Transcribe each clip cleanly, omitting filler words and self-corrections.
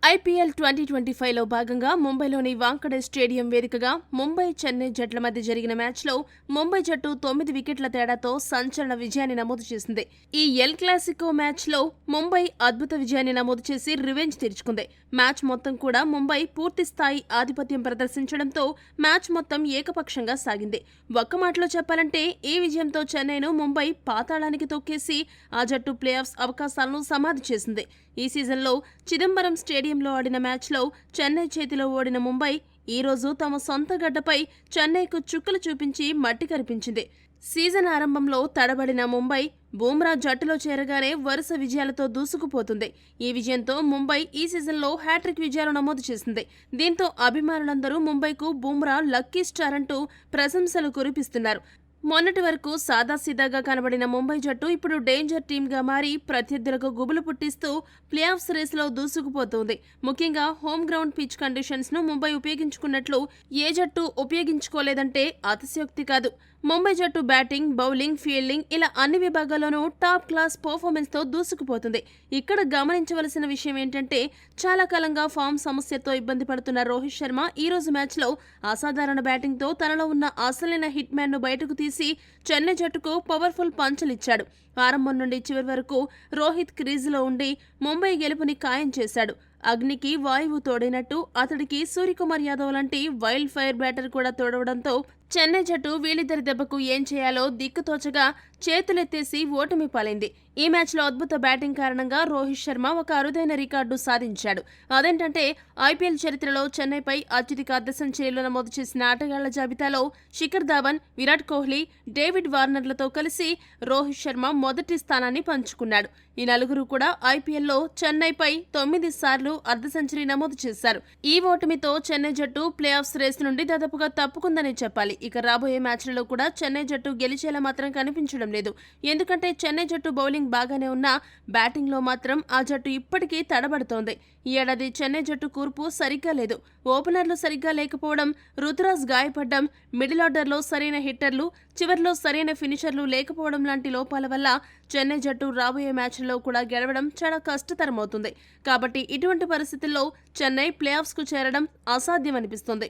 IPL 2025లో భాగంగా ముంబైలోని Wankhede stadium వేదికగా ముంబై చెన్నై జట్ల మధ్య జరిగిన మ్యాచ్లో ముంబై జట్టు 9 వికెట్ల తేడాతో సంచలన విజయాన్ని నమోదు చేసింది. ఈ ఎల్ క్లాసికో మ్యాచ్లో ముంబై అద్భుత విజయాన్ని నమోదు చేసి రివెంజ్ తీర్చుకుంది. మ్యాచ్ మొత్తం కూడా ముంబై పూర్తి స్థాయి ఆధిపత్యం ప్రదర్శించడంతో మ్యాచ్ మొత్తం ఏకపక్షంగా సాగింది. ఒక్క మాటలో చెప్పాలంటే ఈ విజయంతో చెన్నైను ముంబై పాతాళానికి తొక్కేసి ఆ జట్టు ప్లే ఆఫ్స్ అవకాశాలను సమాధి చేసింది. ఈ సీజన్లో చిదంబరం స్టేడియంలో ఆడిన మ్యాచ్లో చెన్నై చేతిలో ఓడిన ముంబై ఈ రోజు తమ సొంత గడ్డపై చెన్నైకు చుక్కలు చూపించి మట్టి కరిపించింది. సీజన్ ఆరంభంలో తడబడిన ముంబై బూమ్రా జట్టులో చేరగానే వరుస విజయాలతో దూసుకుపోతుంది. ఈ విజయంతో ముంబై ఈ సీజన్లో హ్యాట్రిక్ విజయాలు నమోదు చేసింది. దీంతో అభిమానులందరూ ముంబైకు బూమ్రా లక్కీ స్టార్ అంటూ ప్రశంసలు కురిపిస్తున్నారు. మొన్నటి వరకు సాదాసీదాగా కనబడిన ముంబై జట్టు ఇప్పుడు డేంజర్ టీమ్గా మారి ప్రత్యర్థులకు గుబులు పుట్టిస్తూ ప్లే ఆఫ్స్ రేసులో దూసుకుపోతుంది. ముఖ్యంగా హోమ్ గ్రౌండ్ పిచ్ కండిషన్స్ను ముంబై ఉపయోగించుకున్నట్లు ఏ జట్టు ఉపయోగించుకోలేదంటే అతిశయోక్తి కాదు. ముంబై జట్టు బ్యాటింగ్, బౌలింగ్, ఫీల్డింగ్ ఇలా అన్ని విభాగాల్లోనూ టాప్ క్లాస్ పర్ఫార్మెన్స్తో దూసుకుపోతుంది. ఇక్కడ గమనించవలసిన విషయం ఏంటంటే చాలా కాలంగా ఫామ్ సమస్యతో ఇబ్బంది పడుతున్న రోహిత్ శర్మ ఈ రోజు మ్యాచ్లో అసాధారణ బ్యాటింగ్తో తనలో ఉన్న అసలైన హిట్ మ్యాన్ను బయటకు తీసి చెన్నై జట్టుకు పవర్ఫుల్ పంచులిచ్చాడు. ఆరంభం నుండి చివరి వరకు రోహిత్ క్రీజులో ఉండి ముంబై గెలుపుని ఖాయం చేశాడు. అగ్నికి వాయువు తోడినట్టు అతడికి సూర్యకుమార్ యాదవ్ లాంటి వైల్డ్ ఫైర్ బ్యాటర్ కూడా తోడవడంతో చెన్నై జట్టు వీళ్ళిద్దరి దెబ్బకు ఏం చేయాలో దిక్కుతోచగా చేతులెత్తేసి ఓటమి పాలైంది. ఈ మ్యాచ్లో అద్భుత బ్యాటింగ్ కారణంగా రోహిత్ శర్మ ఒక అరుదైన రికార్డు సాధించాడు. అదేంటంటే ఐపీఎల్ చరిత్రలో చెన్నైపై అత్యధిక అర్ధ సెంచరీలు నమోదు చేసిన ఆటగాళ్ల జాబితాలో శిఖర్ ధావన్, విరాట్ కోహ్లీ, డేవిడ్ వార్నర్లతో కలిసి రోహిత్ శర్మ మొదటి స్థానాన్ని పంచుకున్నాడు. ఈ నలుగురు కూడా ఐపీఎల్లో చెన్నైపై 9 సార్లు అర్ధ సెంచరీ నమోదు చేశారు. ఈ ఓటమితో చెన్నై జట్టు ప్లే ఆఫ్స్ రేస్ నుండి దాదాపుగా తప్పుకుందని చెప్పాలి. ఇక రాబోయే మ్యాచ్లలో కూడా చెన్నై జట్టు గెలిచేలా మాత్రం కనిపించడం లేదు. ఎందుకంటే చెన్నై జట్టు బౌలింగ్ బాగానే ఉన్నా బ్యాటింగ్లో మాత్రం ఆ జట్టు ఇప్పటికీ తడబడుతోంది. ఈ ఏడాది చెన్నై జట్టు కూర్పు సరిగ్గా లేదు. ఓపెనర్లు సరిగ్గా లేకపోవడం, రుతురాజ్ గాయపడ్డం, మిడిల్ ఆర్డర్లో సరైన హిట్టర్లు, చివర్లో సరైన ఫినిషర్లు లేకపోవడం లాంటి లోపాల వల్ల చెన్నై జట్టు రాబోయే మ్యాచ్లలో కూడా గెలవడం చాలా కష్టతరమవుతుంది. కాబట్టి ఇటువంటి పరిస్థితుల్లో చెన్నై ప్లే ఆఫ్స్కు చేరడం అసాధ్యమనిపిస్తుంది.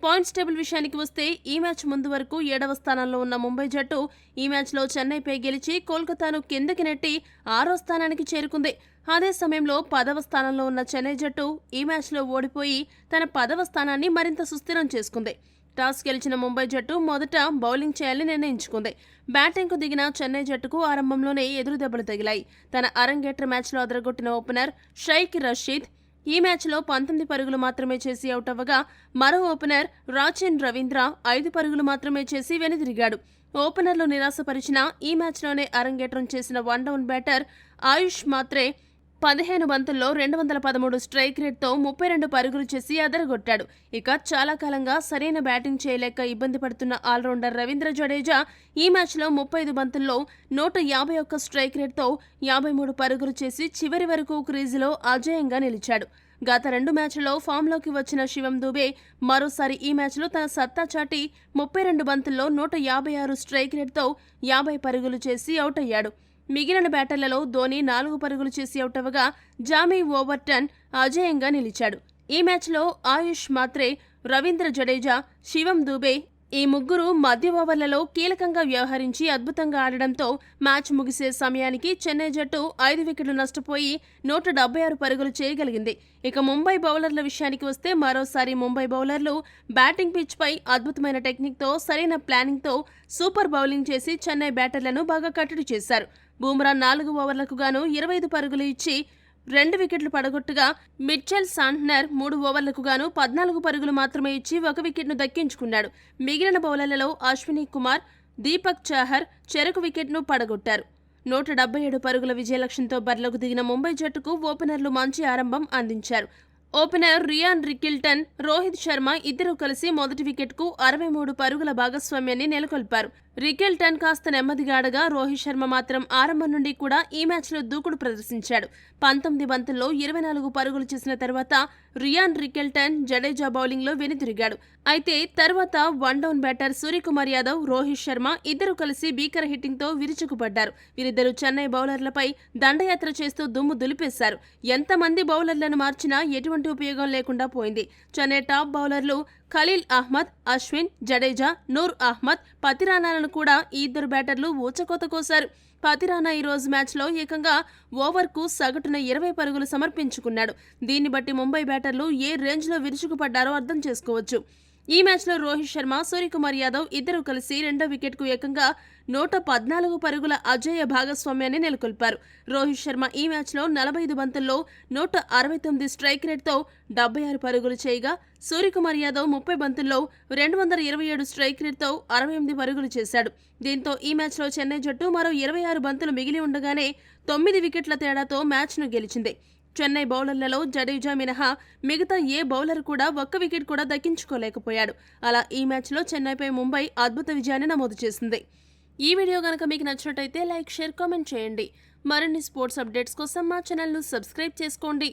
పాయింట్స్ టేబుల్ విషయానికి వస్తే ఈ మ్యాచ్ ముందు వరకు 7వ స్థానంలో ఉన్న ముంబై జట్టు ఈ మ్యాచ్లో చెన్నైపై గెలిచి కోల్కతాను కిందకి నెట్టి 6వ స్థానానికి చేరుకుంది. అదే సమయంలో 10వ స్థానంలో ఉన్న చెన్నై జట్టు ఈ మ్యాచ్లో ఓడిపోయి తన 10వ స్థానాన్ని మరింత సుస్థిరం చేసుకుంది. టాస్ గెలిచిన ముంబై జట్టు మొదట బౌలింగ్ చేయాలని నిర్ణయించుకుంది. బ్యాటింగ్కు దిగిన చెన్నై జట్టుకు ఆరంభంలోనే ఎదురు దెబ్బలు తగిలాయి. తన అరంగేట్ర మ్యాచ్లో అదరగొట్టిన ఓపెనర్ షైక్ రషీద్ ఈ మ్యాచ్లో 19 పరుగులు మాత్రమే చేసి అవుట్ అవ్వగా మరో ఓపెనర్ రాచిన్ రవీంద్ర 5 పరుగులు మాత్రమే చేసి వెనుదిరిగాడు. ఓపెనర్లు నిరాశపరిచిన ఈ మ్యాచ్లోనే అరంగేట్రం చేసిన వన్ డౌన్ బ్యాటర్ ఆయుష్ మాత్రే 15 బంతుల్లో 213 స్ట్రైక్ రేట్తో 32 పరుగులు చేసి అదరగొట్టాడు. ఇక చాలా కాలంగా సరైన బ్యాటింగ్ చేయలేక ఇబ్బంది పడుతున్న ఆల్రౌండర్ రవీంద్ర జడేజా ఈ మ్యాచ్లో 35 బంతుల్లో 151 స్ట్రైక్ రేట్తో 53 పరుగులు చేసి చివరి వరకు క్రీజులో అజేయంగా నిలిచాడు. గత 2 మ్యాచ్లలో ఫామ్లోకి వచ్చిన శివం దూబే మరోసారి ఈ మ్యాచ్లో తన సత్తా చాటి 32 బంతుల్లో 156 స్ట్రైక్ రేట్తో 50 పరుగులు చేసి అవుట్ అయ్యాడు. మిగిలిన బ్యాటర్లలో ధోని 4 పరుగులు చేసి అవుట్ అవ్వగా జామీ ఓవర్టన్ అజేయంగా నిలిచాడు. ఈ మ్యాచ్లో ఆయుష్ మాత్రే, రవీంద్ర జడేజా, శివం దూబే ఈ ముగ్గురు మధ్య ఓవర్లలో కీలకంగా వ్యవహరించి అద్భుతంగా ఆడడంతో మ్యాచ్ ముగిసే సమయానికి చెన్నై జట్టు 5 వికెట్లు నష్టపోయి 176 పరుగులు చేయగలిగింది. ఇక ముంబై బౌలర్ల విషయానికి వస్తే మరోసారి ముంబై బౌలర్లు బ్యాటింగ్ పిచ్పై అద్భుతమైన టెక్నిక్తో సరైన ప్లానింగ్తో సూపర్ బౌలింగ్ చేసి చెన్నై బ్యాటర్లను బాగా కట్టడి చేశారు. బూమ్రా 4 ఓవర్లకు గాను 25 పరుగులు ఇచ్చి 2 వికెట్లు పడగొట్టగా మిచెల్ శాంట్నర్ 3 ఓవర్లకు గాను 14 పరుగులు మాత్రమే ఇచ్చి 1 వికెట్ను దక్కించుకున్నాడు. మిగిలిన బౌలర్లలో అశ్విని కుమార్, దీపక్ చాహర్ చెరకు వికెట్ను పడగొట్టారు. 177 పరుగుల విజయలక్ష్యంతో బరిలోకి దిగిన ముంబై జట్టుకు ఓపెనర్లు మంచి ఆరంభం అందించారు. Opener Ryan Rickelton, Rohit Sharma ఇద్దరూ కలిసి మొదటి వికెట్కు 63 పరుగుల భాగస్వామ్యాన్ని నెలకొల్పారు. రికెల్టన్ కాస్త నెమ్మదిగా ఆడగా రోహిత్ శర్మ మాత్రం ఆరంభం నుండి కూడా ఈ మ్యాచ్లో దూకుడు ప్రదర్శించాడు. 19 బంతుల్లో 24 పరుగులు చేసిన తర్వాత రియాన్ రికెల్టన్ జడేజా బౌలింగ్లో వెనుదిరిగాడు. అయితే తర్వాత one down batter Suryakumar Yadav, Rohit Sharma ఇద్దరు కలిసి భీకర హిట్టింగ్తో విరుచుకుపడ్డారు. వీరిద్దరూ చెన్నై బౌలర్లపై దండయాత్ర చేస్తూ దుమ్ము దులిపేశారు. ఎంతమంది బౌలర్లను మార్చినా ఎటువంటి ఉపయోగం లేకుండా పోయింది. చెన్నై టాప్ బౌలర్లు ఖలీల్ అహ్మద్, అశ్విన్, జడేజా, నూర్ అహ్మద్, పతిరానాలను కూడా ఈ ఇద్దరు బ్యాటర్లు ఊచకోత కోశారు. పతిరానా ఈ రోజు మ్యాచ్లో ఏకంగా ఓవర్కు సగటున 20 పరుగులు సమర్పించుకున్నాడు. దీన్ని బట్టి ముంబై బ్యాటర్లు ఏ రేంజ్లో విరుచుకుపడ్డారో అర్థం చేసుకోవచ్చు. ఈ మ్యాచ్లో రోహిత్ శర్మ, సూర్యకుమార్ యాదవ్ ఇద్దరూ కలిసి రెండో వికెట్కు ఏకంగా 114 పరుగుల అజేయ భాగస్వామ్యాన్ని నెలకొల్పారు. రోహిత్ శర్మ ఈ మ్యాచ్లో 45 బంతుల్లో 169 స్ట్రైక్ రేట్తో 76 పరుగులు చేయగా, సూర్యకుమార్ యాదవ్ 30 బంతుల్లో 227 స్ట్రైక్ రేట్తో 68 పరుగులు చేశాడు. దీంతో ఈ మ్యాచ్లో చెన్నై జట్టు మరో 26 బంతులు మిగిలి ఉండగానే 9 వికెట్ల తేడాతో మ్యాచ్ను గెలిచింది. చెన్నై బౌలర్లలో జడేజా మినహా మిగతా ఏ బౌలర్ కూడా ఒక్క వికెట్ కూడా దక్కించుకోలేకపోయాడు. అలా ఈ మ్యాచ్లో చెన్నైపై ముంబై అద్భుత విజయాన్ని నమోదు చేసింది. ఈ వీడియో కనుక మీకు నచ్చినట్టయితే లైక్, షేర్, కామెంట్ చేయండి. మరిన్ని స్పోర్ట్స్ అప్డేట్స్ కోసం మా ఛానల్ను సబ్స్క్రైబ్ చేసుకోండి.